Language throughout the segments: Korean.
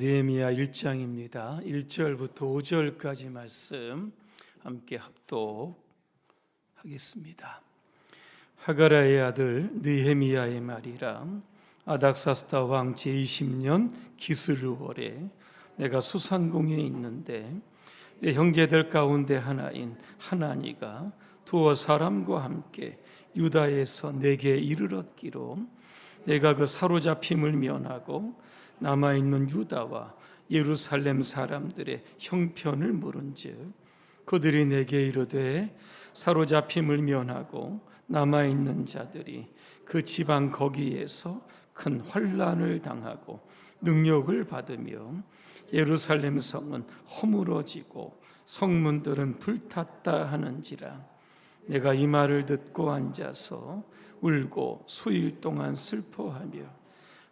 느헤미야 1장입니다. 1절부터 5절까지 말씀 함께 합독하겠습니다. 하가라의 아들 느헤미야의 말이라. 아닥사스다 왕 제20년 기슬월에 내가 수산궁에 있는데 내 형제들 가운데 하나인 하나니가 두어 사람과 함께 유다에서 내게 이르렀기로 내가 그 사로잡힘을 면하고 남아있는 유다와 예루살렘 사람들의 형편을 물은즉 그들이 내게 이르되 사로잡힘을 면하고 남아있는 자들이 그 지방 거기에서 큰 환난을 당하고 능력을 받으며 예루살렘 성은 허물어지고 성문들은 불탔다 하는지라. 내가 이 말을 듣고 앉아서 울고 수일 동안 슬퍼하며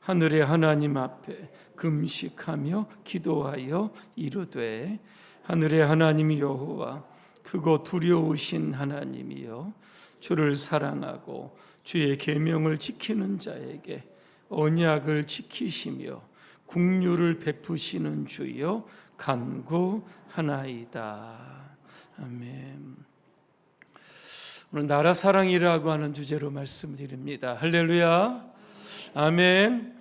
하늘의 하나님 앞에 금식하며 기도하여 이르되 하늘의 하나님 여호와 크고 두려우신 하나님이여 주를 사랑하고 주의 계명을 지키는 자에게 언약을 지키시며 긍휼을 베푸시는 주여 간구하나이다. 아멘. 오늘 나라 사랑이라고 하는 주제로 말씀드립니다. 할렐루야. 아멘.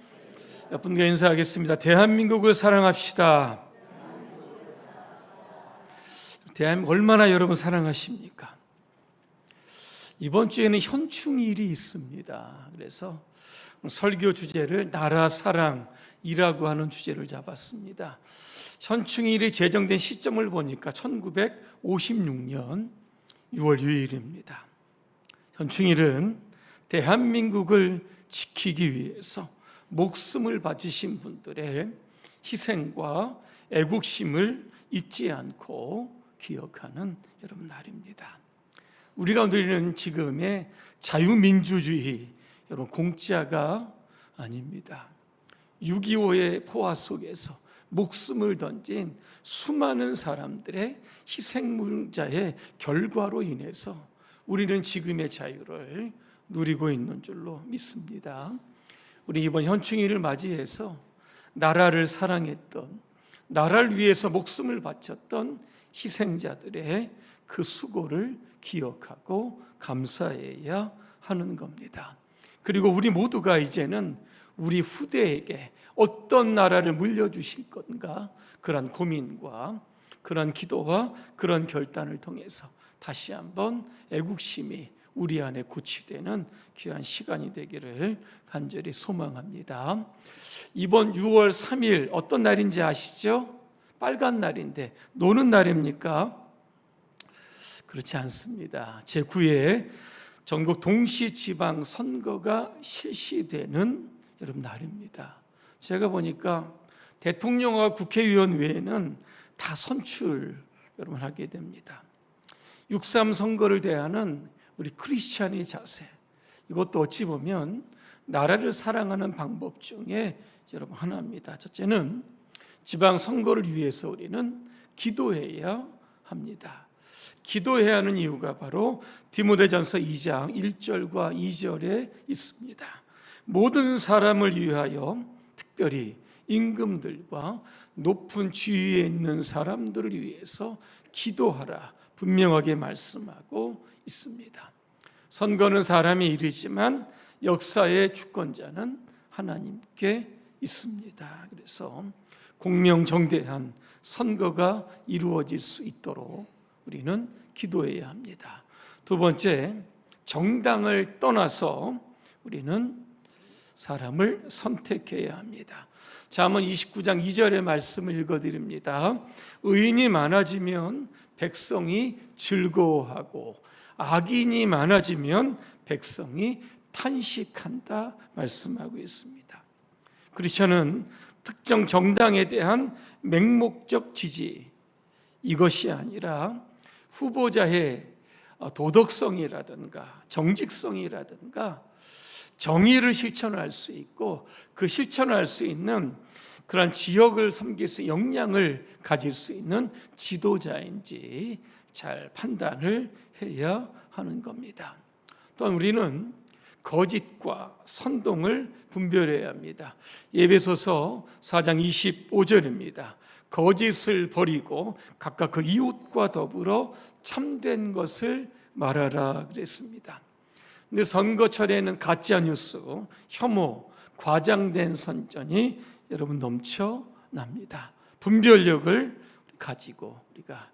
분께 인사하겠습니다. 대한민국을 사랑합시다. 대한민국 얼마나 여러분 사랑하십니까? 이번 주에는 현충일이 있습니다. 그래서 설교 주제를 나라 사랑이라고 하는 주제를 잡았습니다. 현충일이 제정된 시점을 보니까 1956년 6월 6일입니다. 현충일은 대한민국을 지키기 위해서 목숨을 바치신 분들의 희생과 애국심을 잊지 않고 기억하는 여러분 날입니다. 우리가 누리는 지금의 자유민주주의, 여러분 공짜가 아닙니다. 6.25의 포화 속에서 목숨을 던진 수많은 사람들의 희생물자의 결과로 인해서 우리는 지금의 자유를 누리고 있는 줄로 믿습니다. 우리 이번 현충일을 맞이해서 나라를 사랑했던, 나라를 위해서 목숨을 바쳤던 희생자들의 그 수고를 기억하고 감사해야 하는 겁니다. 그리고 우리 모두가 이제는 우리 후대에게 어떤 나라를 물려주실 건가, 그런 고민과 그런 기도와 그런 결단을 통해서 다시 한번 애국심이 우리 안에 고취되는 귀한 시간이 되기를 간절히 소망합니다. 이번 6월 3일 어떤 날인지 아시죠? 빨간 날인데 노는 날입니까? 그렇지 않습니다. 제9회 전국 동시지방 선거가 실시되는 여러분 날입니다. 제가 보니까 대통령과 국회의원 외에는 다 선출 여러분 하게 됩니다. 6.3 선거를 대하는 우리 크리스찬의 자세, 이것도 어찌 보면 나라를 사랑하는 방법 중에 여러분 하나입니다. 첫째는 지방 선거를 위해서 우리는 기도해야 합니다. 기도해야 하는 이유가 바로 디모데전서 2장 1절과 2절에 있습니다. 모든 사람을 위하여 특별히 임금들과 높은 지위에 있는 사람들을 위해서 기도하라 분명하게 말씀하고 있습니다. 선거는 사람의 일이지만 역사의 주권자는 하나님께 있습니다. 그래서 공명정대한 선거가 이루어질 수 있도록 우리는 기도해야 합니다. 두 번째, 정당을 떠나서 우리는 사람을 선택해야 합니다. 잠언 29장 2절의 말씀을 읽어드립니다. 의인이 많아지면 백성이 즐거워하고 악인이 많아지면 백성이 탄식한다 말씀하고 있습니다. 크리스천은 특정 정당에 대한 맹목적 지지, 이것이 아니라 후보자의 도덕성이라든가 정직성이라든가 정의를 실천할 수 있고 그 실천할 수 있는 그런 지역을 섬길 수 역량을 가질 수 있는 지도자인지 잘 판단을 해야 하는 겁니다. 또한 우리는 거짓과 선동을 분별해야 합니다. 에베소서 4장 25절입니다. 거짓을 버리고 각각 그 이웃과 더불어 참된 것을 말하라 그랬습니다. 근데 선거철에는 가짜 뉴스, 혐오, 과장된 선전이 여러분 넘쳐납니다. 분별력을 가지고 우리가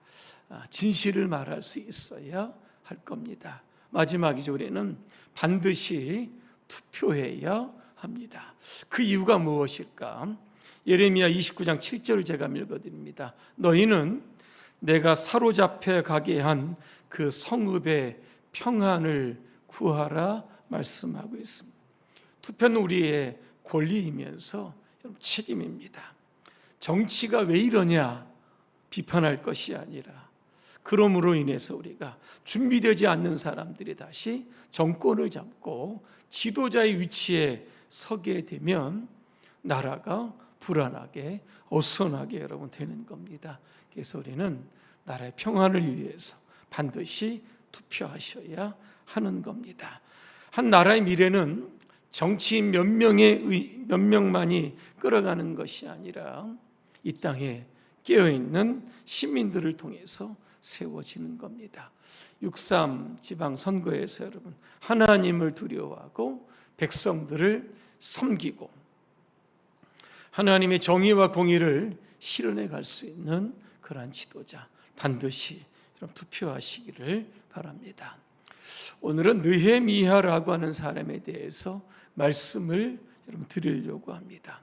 진실을 말할 수 있어야 할 겁니다. 마지막이죠. 우리는 반드시 투표해야 합니다. 그 이유가 무엇일까? 예레미야 29장 7절을 제가 읽어드립니다. 너희는 내가 사로잡혀 가게 한 그 성읍의 평안을 구하라 말씀하고 있습니다. 투표는 우리의 권리이면서 책임입니다. 정치가 왜 이러냐 비판할 것이 아니라 그러므로 인해서 우리가 준비되지 않는 사람들이 다시 정권을 잡고 지도자의 위치에 서게 되면 나라가 불안하게 어수선하게 여러분 되는 겁니다. 그래서 우리는 나라의 평안을 위해서 반드시 투표하셔야 하는 겁니다. 한 나라의 미래는 정치인 몇 명만이 끌어가는 것이 아니라 이 땅에 깨어있는 시민들을 통해서 세워지는 겁니다. 6.3 지방선거에서 여러분 하나님을 두려워하고 백성들을 섬기고 하나님의 정의와 공의를 실현해 갈 수 있는 그러한 지도자 반드시 여러분 투표하시기를 바랍니다. 오늘은 느헤미야라고 하는 사람에 대해서 말씀을 여러분 드리려고 합니다.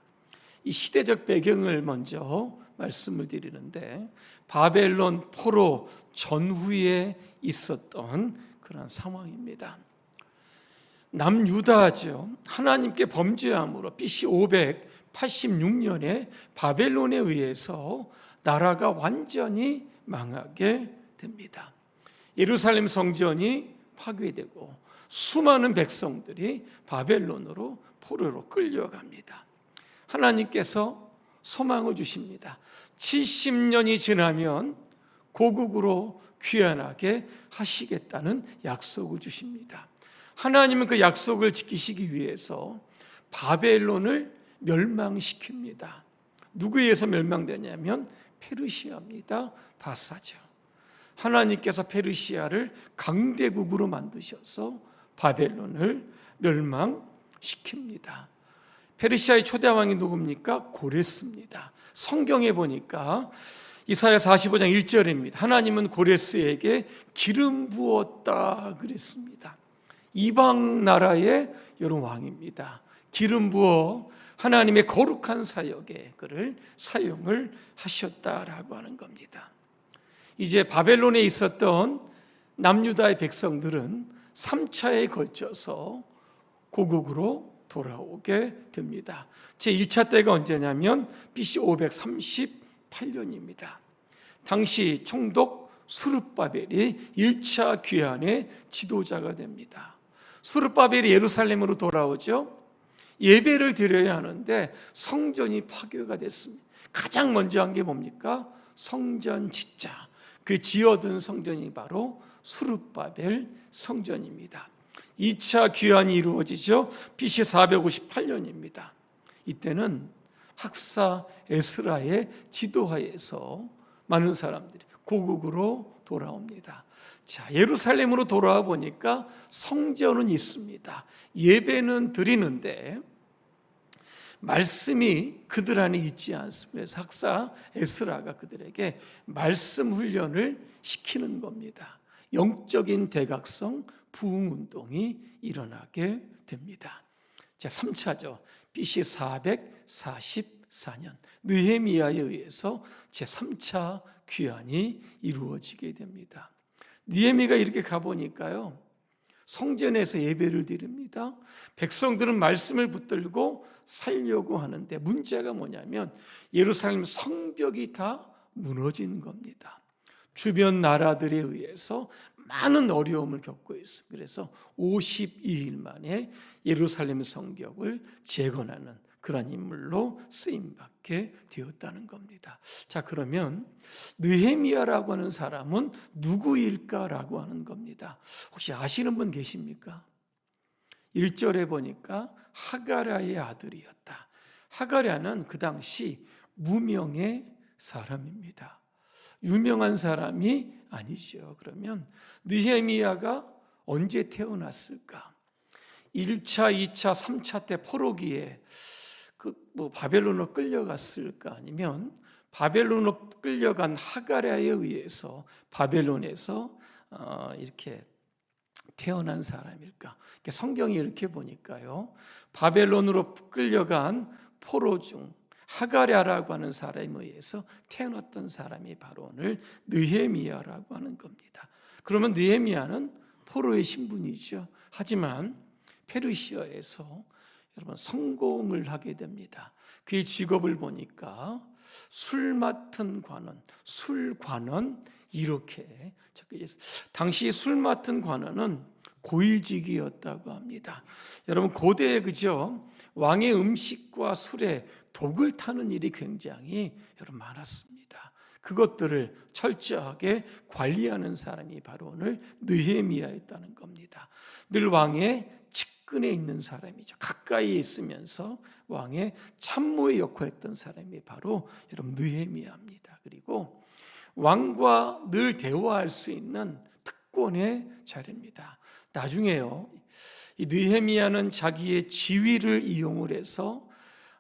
이 시대적 배경을 먼저 말씀을 드리는데 바벨론 포로 전후에 있었던 그런 상황입니다. 남유다죠. 하나님께 범죄함으로 BC 586년에 바벨론에 의해서 나라가 완전히 망하게 됩니다. 예루살렘 성전이 파괴되고 수많은 백성들이 바벨론으로 포로로 끌려갑니다. 하나님께서 소망을 주십니다. 70년이 지나면 고국으로 귀환하게 하시겠다는 약속을 주십니다. 하나님은 그 약속을 지키시기 위해서 바벨론을 멸망시킵니다. 누구에 의해서 멸망되냐면 페르시아입니다. 바사죠. 하나님께서 페르시아를 강대국으로 만드셔서 바벨론을 멸망시킵니다. 페르시아의 초대 왕이 누굽니까? 고레스입니다. 성경에 보니까 이사야 45장 1절입니다. 하나님은 고레스에게 기름 부었다 그랬습니다. 이방 나라의 여러 왕입니다. 기름 부어 하나님의 거룩한 사역에 그를 사용을 하셨다라고 하는 겁니다. 이제 바벨론에 있었던 남유다의 백성들은 3차에 걸쳐서 고국으로 돌아오게 됩니다. 제1차 때가 언제냐면 BC 538년입니다. 당시 총독 수르바벨이 1차 귀환의 지도자가 됩니다. 수르바벨이 예루살렘으로 돌아오죠. 예배를 드려야 하는데 성전이 파괴가 됐습니다. 가장 먼저 한 게 뭡니까? 성전 짓자. 그 지어둔 성전이 바로 수르바벨 성전입니다. 2차 귀환이 이루어지죠. BC 458년입니다. 이때는 학사 에스라의 지도하에서 많은 사람들이 고국으로 돌아옵니다. 자, 예루살렘으로 돌아와 보니까 성전은 있습니다. 예배는 드리는데 말씀이 그들 안에 있지 않습니다. 그래서 학사 에스라가 그들에게 말씀 훈련을 시키는 겁니다. 영적인 대각성 부흥운동이 일어나게 됩니다. 자, 3차죠. BC 444년 느헤미야에 의해서 제3차 귀환이 이루어지게 됩니다. 느헤미야가 이렇게 가보니까요, 성전에서 예배를 드립니다. 백성들은 말씀을 붙들고 살려고 하는데 문제가 뭐냐면 예루살렘 성벽이 다 무너지는 겁니다. 주변 나라들에 의해서 많은 어려움을 겪고 있습니다. 그래서 52일 만에 예루살렘 성벽을 재건하는 그런 인물로 쓰임받게 되었다는 겁니다. 자, 그러면 느헤미야라고 하는 사람은 누구일까라고 하는 겁니다. 혹시 아시는 분 계십니까? 1절에 보니까 하가랴의 아들이었다. 하가랴는 그 당시 무명의 사람입니다. 유명한 사람이 아니죠. 그러면 느헤미야가 언제 태어났을까? 1차, 2차, 3차 때 포로기에 바벨론으로 끌려갔을까? 아니면 바벨론으로 끌려간 하가랴에 의해서 바벨론에서 이렇게 태어난 사람일까? 성경이 이렇게 보니까요, 바벨론으로 끌려간 포로 중 하가랴라고 하는 사람에 의해서 태어났던 사람이 바로 오늘 느헤미야라고 하는 겁니다. 그러면 느헤미야는 포로의 신분이죠. 하지만 페르시아에서 여러분 성공을 하게 됩니다. 그의 직업을 보니까 술 맡은 관원, 술관원 이렇게 적혀져 있어요. 당시 술 맡은 관원은 고위직이었다고 합니다. 여러분 고대에 그죠? 왕의 음식과 술에 독을 타는 일이 굉장히 여러분 많았습니다. 그것들을 철저하게 관리하는 사람이 바로 오늘 느헤미야였다는 겁니다. 늘 왕의 측근에 있는 사람이죠. 가까이에 있으면서 왕의 참모의 역할을 했던 사람이 바로 여러분 느헤미야입니다. 그리고 왕과 늘 대화할 수 있는 특권의 자리입니다. 나중에요, 이 느헤미야는 자기의 지위를 이용을 해서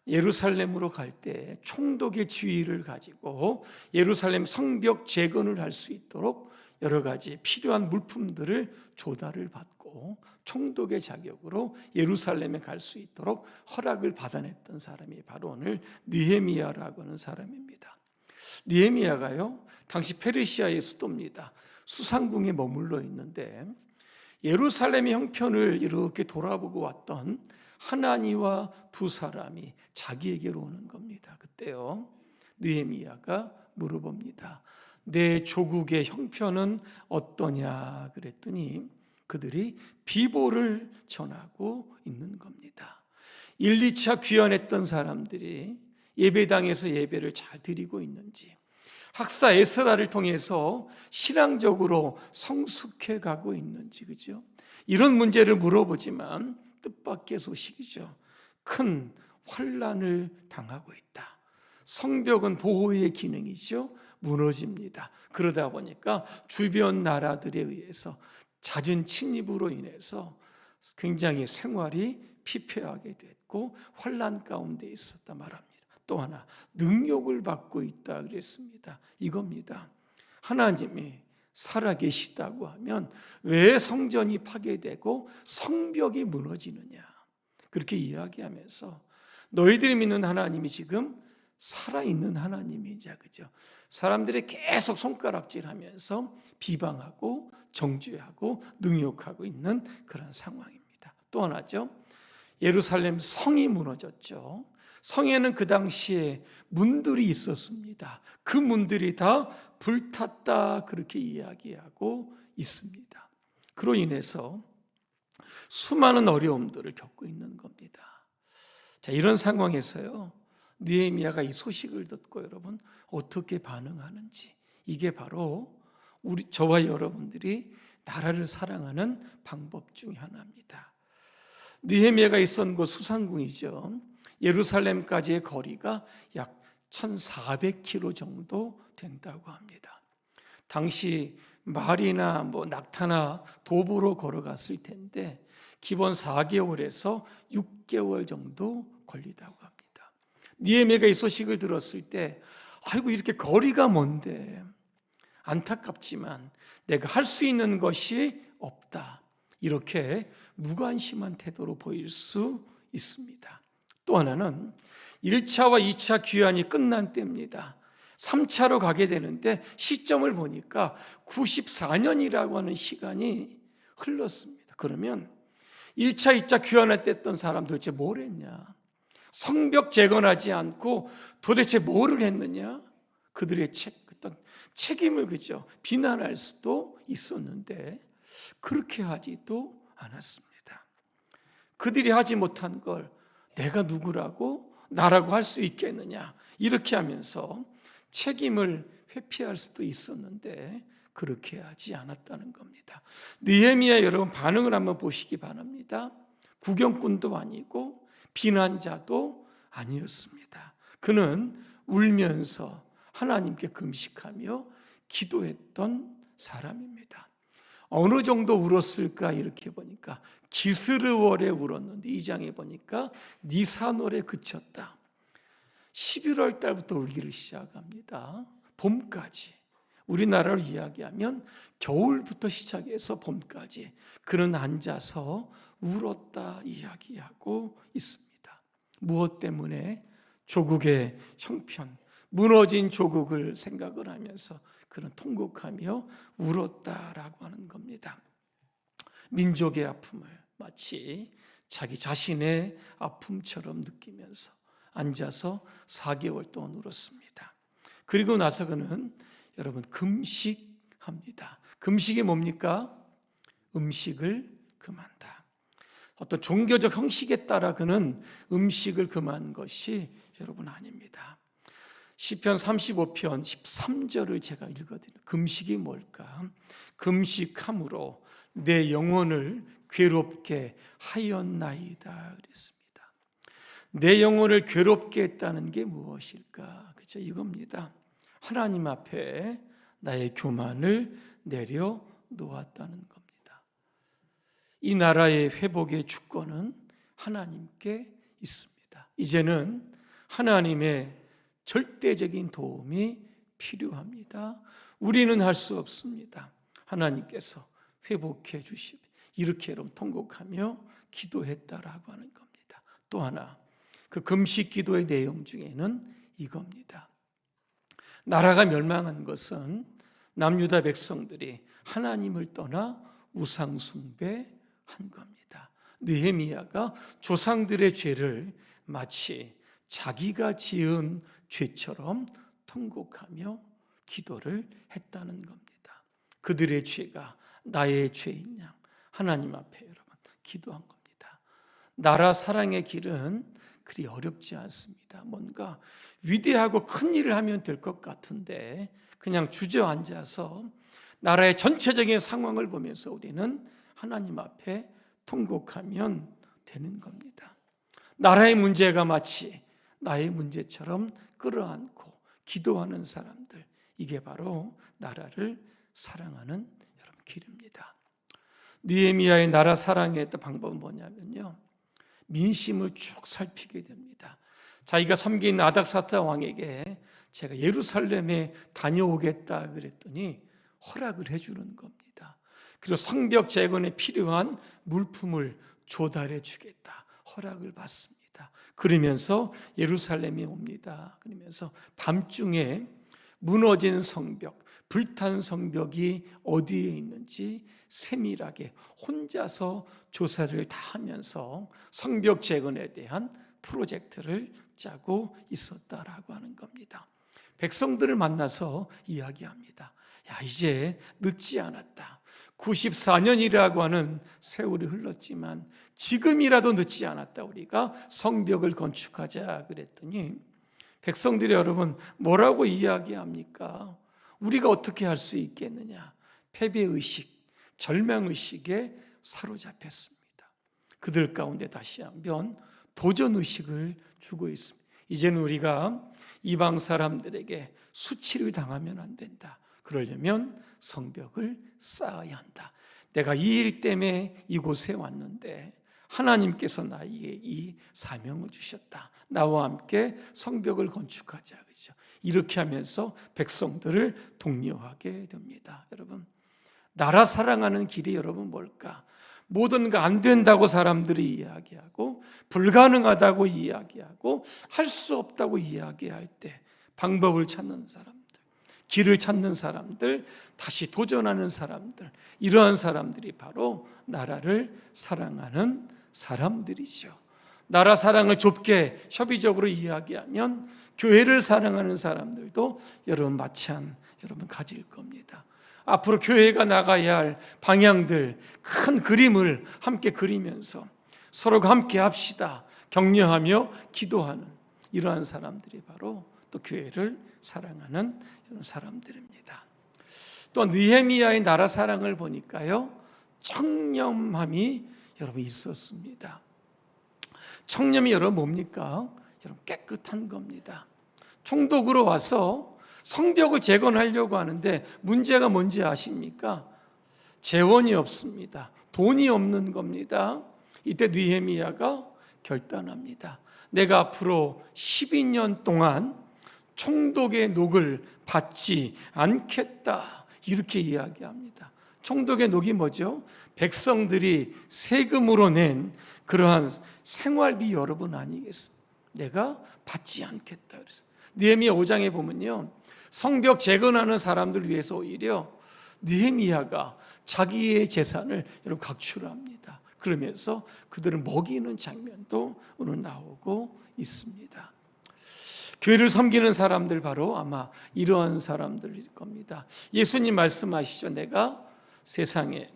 예루살렘으로 갈 때 총독의 지위를 가지고 예루살렘 성벽 재건을 할 수 있도록 여러 가지 필요한 물품들을 조달을 받고 총독의 자격으로 예루살렘에 갈 수 있도록 허락을 받아냈던 사람이 바로 오늘 느헤미야라고 하는 사람입니다. 느헤미야가요, 당시 페르시아의 수도입니다. 수상궁에 머물러 있는데 예루살렘의 형편을 이렇게 돌아보고 왔던 하나니와 두 사람이 자기에게로 오는 겁니다. 그때요, 느헤미야가 물어봅니다. 내 조국의 형편은 어떠냐 그랬더니 그들이 비보를 전하고 있는 겁니다. 1, 2차 귀환했던 사람들이 예배당에서 예배를 잘 드리고 있는지, 학사 에스라를 통해서 신앙적으로 성숙해 가고 있는지, 그죠? 이런 문제를 물어보지만 뜻밖의 소식이죠. 큰 환난을 당하고 있다. 성벽은 보호의 기능이죠. 무너집니다. 그러다 보니까 주변 나라들에 의해서 잦은 침입으로 인해서 굉장히 생활이 피폐하게 됐고 환난 가운데 있었다 말합니다. 또 하나 능욕을 받고 있다 그랬습니다. 이겁니다. 하나님이 살아계시다고 하면 왜 성전이 파괴되고 성벽이 무너지느냐, 그렇게 이야기하면서 너희들이 믿는 하나님이 지금 살아있는 하나님이자, 그죠? 사람들이 계속 손가락질하면서 비방하고 정죄하고 능욕하고 있는 그런 상황입니다. 또 하나죠, 예루살렘 성이 무너졌죠. 성에는 그 당시에 문들이 있었습니다. 그 문들이 다 불탔다 그렇게 이야기하고 있습니다. 그로 인해서 수많은 어려움들을 겪고 있는 겁니다. 자, 이런 상황에서요, 느헤미야가 이 소식을 듣고 여러분 어떻게 반응하는지, 이게 바로 저와 여러분들이 나라를 사랑하는 방법 중에 하나입니다. 느헤미야가 있었던 곳 수상궁이죠. 예루살렘까지의 거리가 약 1400km 정도 된다고 합니다. 당시 말이나 낙타나 도보로 걸어갔을 텐데 기본 4개월에서 6개월 정도 걸리다고 합니다. 느헤미야가 이 소식을 들었을 때 아이고 이렇게 거리가 먼데 안타깝지만 내가 할 수 있는 것이 없다, 이렇게 무관심한 태도로 보일 수 있습니다. 또 하나는 1차와 2차 귀환이 끝난 때입니다. 3차로 가게 되는데 시점을 보니까 94년이라고 하는 시간이 흘렀습니다. 그러면 1차, 2차 귀환할 때 했던 사람 도대체 뭘 했냐? 성벽 재건하지 않고 도대체 뭐를 했느냐? 그들의 어떤 책임을 그죠 비난할 수도 있었는데 그렇게 하지도 않았습니다. 그들이 하지 못한 걸 내가 누구라고 나라고 할 수 있겠느냐, 이렇게 하면서 책임을 회피할 수도 있었는데 그렇게 하지 않았다는 겁니다. 느헤미야 여러분 반응을 한번 보시기 바랍니다. 구경꾼도 아니고 비난자도 아니었습니다. 그는 울면서 하나님께 금식하며 기도했던 사람입니다. 어느 정도 울었을까 이렇게 보니까 기스르월에 울었는데 2장에 보니까 니산월에 그쳤다. 11월 달부터 울기를 시작합니다. 봄까지. 우리나라로 이야기하면 겨울부터 시작해서 봄까지 그는 앉아서 울었다 이야기하고 있습니다. 무엇 때문에? 조국의 형편, 무너진 조국을 생각을 하면서 그는 통곡하며 울었다라고 하는 겁니다. 민족의 아픔을 마치 자기 자신의 아픔처럼 느끼면서 앉아서 4개월 동안 울었습니다. 그리고 나서 그는 여러분 금식합니다. 금식이 뭡니까? 음식을 금한다. 어떤 종교적 형식에 따라 그는 음식을 금한 것이 여러분 아닙니다. 시편 35편 13절을 제가 읽어드려요. 금식이 뭘까? 금식함으로 내 영혼을 괴롭게 하였나이다 그랬습니다. 내 영혼을 괴롭게 했다는 게 무엇일까? 그렇죠? 이겁니다. 하나님 앞에 나의 교만을 내려놓았다는 겁니다. 이 나라의 회복의 주권은 하나님께 있습니다. 이제는 하나님의 절대적인 도움이 필요합니다. 우리는 할 수 없습니다. 하나님께서 회복해 주시고 이렇게 여러분 통곡하며 기도했다라고 하는 겁니다. 또 하나 그 금식 기도의 내용 중에는 이겁니다. 나라가 멸망한 것은 남유다 백성들이 하나님을 떠나 우상 숭배한 겁니다. 느헤미야가 조상들의 죄를 마치 자기가 지은 죄처럼 통곡하며 기도를 했다는 겁니다. 그들의 죄가 나의 죄인 양 하나님 앞에 여러분 기도한 겁니다. 나라 사랑의 길은 그리 어렵지 않습니다. 뭔가 위대하고 큰 일을 하면 될 것 같은데 그냥 주저앉아서 나라의 전체적인 상황을 보면서 우리는 하나님 앞에 통곡하면 되는 겁니다. 나라의 문제가 마치 나의 문제처럼 끌어안고 기도하는 사람들, 이게 바로 나라를 사랑하는 여러분 길입니다. 느헤미야의 나라 사랑의 방법은 뭐냐면요, 민심을 쭉 살피게 됩니다. 자기가 섬긴 아닥사타 왕에게 제가 예루살렘에 다녀오겠다 그랬더니 허락을 해주는 겁니다. 그리고 성벽 재건에 필요한 물품을 조달해 주겠다 허락을 받습니다. 그러면서 예루살렘에 옵니다. 그러면서 밤중에 무너진 성벽, 불탄 성벽이 어디에 있는지 세밀하게 혼자서 조사를 다 하면서 성벽 재건에 대한 프로젝트를 짜고 있었다라고 하는 겁니다. 백성들을 만나서 이야기합니다. 야, 이제 늦지 않았다. 94년이라고 하는 세월이 흘렀지만 지금이라도 늦지 않았다. 우리가 성벽을 건축하자 그랬더니 백성들이 여러분 뭐라고 이야기합니까? 우리가 어떻게 할 수 있겠느냐? 패배의식, 절망의식에 사로잡혔습니다. 그들 가운데 다시 한번 도전의식을 주고 있습니다. 이제는 우리가 이방 사람들에게 수치를 당하면 안 된다. 그러려면 성벽을 쌓아야 한다. 내가 이 일 때문에 이곳에 왔는데 하나님께서 나에게 이 사명을 주셨다. 나와 함께 성벽을 건축하자. 그렇죠? 이렇게 하면서 백성들을 독려하게 됩니다. 여러분, 나라 사랑하는 길이 여러분 뭘까? 모든 거 안 된다고 사람들이 이야기하고 불가능하다고 이야기하고 할 수 없다고 이야기할 때 방법을 찾는 사람들, 길을 찾는 사람들, 다시 도전하는 사람들, 이러한 사람들이 바로 나라를 사랑하는 사람들이죠. 나라 사랑을 좁게 협의적으로 이야기하면 교회를 사랑하는 사람들도 여러분 마찬 여러분 가질 겁니다. 앞으로 교회가 나가야 할 방향들, 큰 그림을 함께 그리면서 서로가 함께 합시다 격려하며 기도하는 이러한 사람들이 바로 또 교회를 사랑하는 이런 사람들입니다. 또 느헤미야의 나라 사랑을 보니까요, 청렴함이 여러분 있었습니다. 청렴이 여러분 뭡니까? 여러분 깨끗한 겁니다. 총독으로 와서 성벽을 재건하려고 하는데 문제가 뭔지 아십니까? 재원이 없습니다. 돈이 없는 겁니다. 이때 느헤미야가 결단합니다. 내가 앞으로 12년 동안 총독의 녹을 받지 않겠다, 이렇게 이야기합니다. 총독의 녹이 뭐죠? 백성들이 세금으로 낸 그러한 생활비 여러분 아니겠습니까? 내가 받지 않겠다 그래서 느헤미야 5장에 보면요, 성벽 재건하는 사람들 위해서 오히려 느헤미야가 자기의 재산을 여러분 각출합니다. 그러면서 그들을 먹이는 장면도 오늘 나오고 있습니다. 교회를 섬기는 사람들 바로 아마 이러한 사람들일 겁니다. 예수님 말씀하시죠. 내가 세상에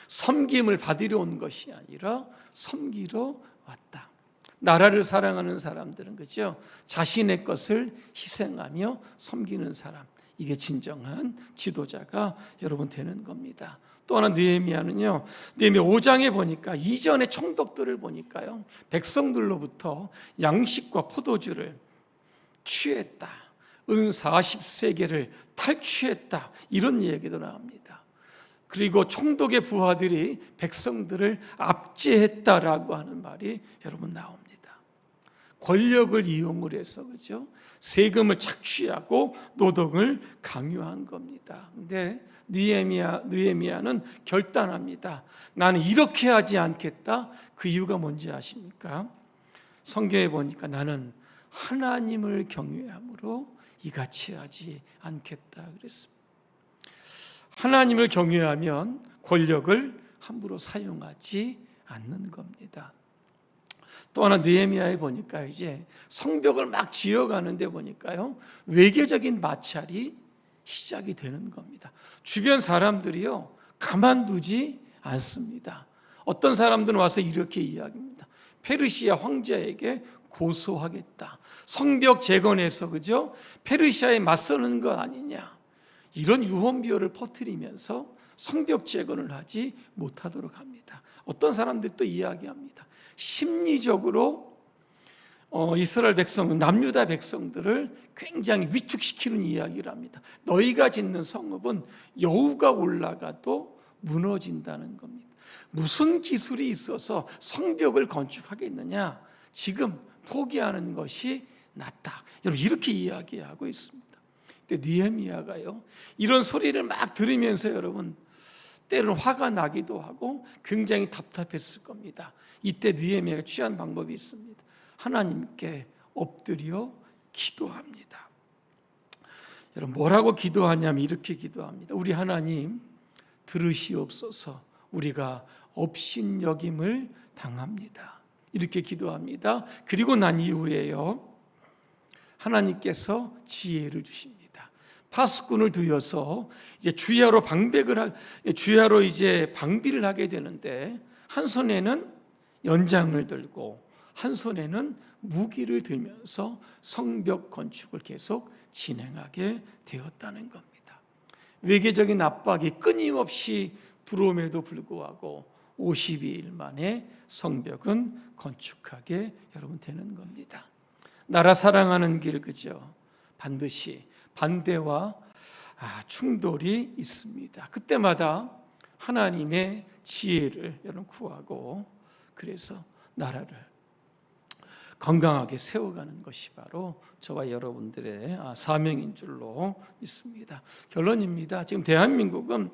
섬김을 받으려 온 것이 아니라 섬기러 왔다. 나라를 사랑하는 사람들은 그죠? 자신의 것을 희생하며 섬기는 사람, 이게 진정한 지도자가 여러분 되는 겁니다. 또 하나 느헤미야는요, 느헤미야 5장에 보니까 이전의 총독들을 보니까요, 백성들로부터 양식과 포도주를 취했다, 은 40세계를 탈취했다, 이런 얘기도 나옵니다. 그리고 총독의 부하들이 백성들을 압제했다라고 하는 말이 여러분 나옵니다. 권력을 이용을 해서 그죠? 세금을 착취하고 노동을 강요한 겁니다. 근데 느헤미야는 결단합니다. 나는 이렇게 하지 않겠다. 그 이유가 뭔지 아십니까? 성경에 보니까 나는 하나님을 경외함으로 이같이 하지 않겠다 그랬습니다. 하나님을 경외하면 권력을 함부로 사용하지 않는 겁니다. 또 하나 느헤미야에 보니까 이제 성벽을 막 지어가는데 보니까요, 외교적인 마찰이 시작이 되는 겁니다. 주변 사람들이요, 가만두지 않습니다. 어떤 사람들은 와서 이렇게 이야기합니다. 페르시아 황제에게 고소하겠다. 성벽 재건해서 그죠? 페르시아에 맞서는 거 아니냐. 이런 유언비어를 퍼뜨리면서 성벽 재건을 하지 못하도록 합니다. 어떤 사람들이 또 이야기합니다. 심리적으로 이스라엘 백성, 남유다 백성들을 굉장히 위축시키는 이야기를 합니다. 너희가 짓는 성읍은 여우가 올라가도 무너진다는 겁니다. 무슨 기술이 있어서 성벽을 건축하겠느냐? 지금 포기하는 것이 낫다. 여러분 이렇게 이야기하고 있습니다. 근데 느헤미야가요, 이런 소리를 막 들으면서 여러분 때로는 화가 나기도 하고 굉장히 답답했을 겁니다. 이때 느헤미야가 취한 방법이 있습니다. 하나님께 엎드려 기도합니다. 여러분 뭐라고 기도하냐면 이렇게 기도합니다. 우리 하나님 들으시옵소서. 우리가 업신여김을 당합니다. 이렇게 기도합니다. 그리고 난 이후에요, 하나님께서 지혜를 주십니다. 파수꾼을 두어서 이제 주야로 이제 방비를 하게 되는데, 한 손에는 연장을 들고 한 손에는 무기를 들면서 성벽 건축을 계속 진행하게 되었다는 겁니다. 외계적인 압박이 끊임없이 들어옴에도 불구하고 52일 만에 성벽은 건축하게 여러분 되는 겁니다. 나라 사랑하는 길 그죠? 반드시 반대와 충돌이 있습니다. 그때마다 하나님의 지혜를 여러분 구하고, 그래서 나라를 건강하게 세워가는 것이 바로 저와 여러분들의 사명인 줄로 믿습니다. 결론입니다. 지금 대한민국은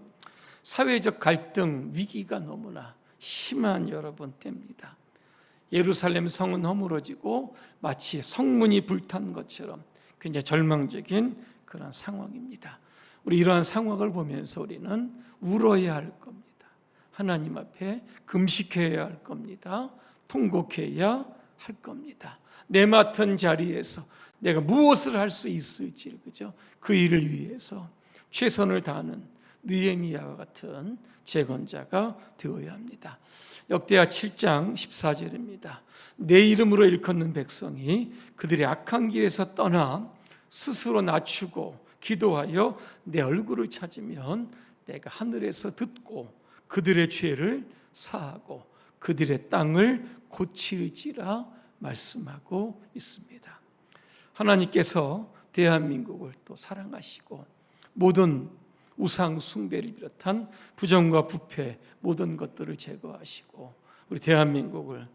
사회적 갈등, 위기가 너무나 심한 여러분 때입니다. 예루살렘 성은 허물어지고 마치 성문이 불탄 것처럼 굉장히 절망적인 그런 상황입니다. 우리 이러한 상황을 보면서 우리는 울어야 할 겁니다. 하나님 앞에 금식해야 할 겁니다. 통곡해야 할 겁니다. 내 맡은 자리에서 내가 무엇을 할 수 있을지, 그죠? 그 일을 위해서 최선을 다하는 느헤미야와 같은 재건자가 되어야 합니다. 역대하 7장 14절입니다. 내 이름으로 일컫는 백성이 그들의 악한 길에서 떠나 스스로 낮추고 기도하여 내 얼굴을 찾으면 내가 하늘에서 듣고 그들의 죄를 사하고 그들의 땅을 고칠지라 말씀하고 있습니다. 하나님께서 대한민국을 또 사랑하시고 모든 우상 숭배를 비롯한 부정과 부패 모든 것들을 제거하시고 우리 대한민국을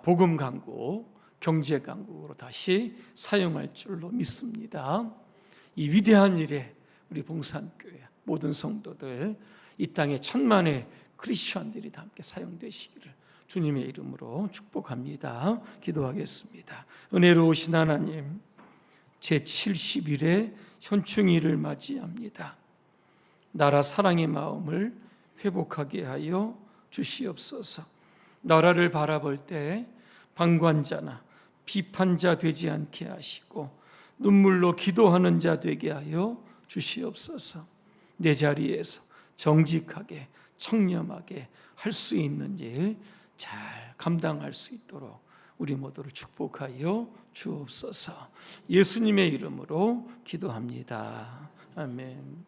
복음 강국, 경제 강국으로 다시 사용할 줄로 믿습니다. 이 위대한 일에 우리 봉산교회 모든 성도들, 이 땅에 천만의 크리스천들이 다 함께 사용되시기를 주님의 이름으로 축복합니다. 기도하겠습니다. 은혜로우신 하나님, 제70일의 현충일을 맞이합니다. 나라 사랑의 마음을 회복하게 하여 주시옵소서. 나라를 바라볼 때 방관자나 비판자 되지 않게 하시고 눈물로 기도하는 자 되게 하여 주시옵소서. 내 자리에서 정직하게 청렴하게 할 수 있는 일 잘 감당할 수 있도록 우리 모두를 축복하여 주옵소서. 예수님의 이름으로 기도합니다. 아멘.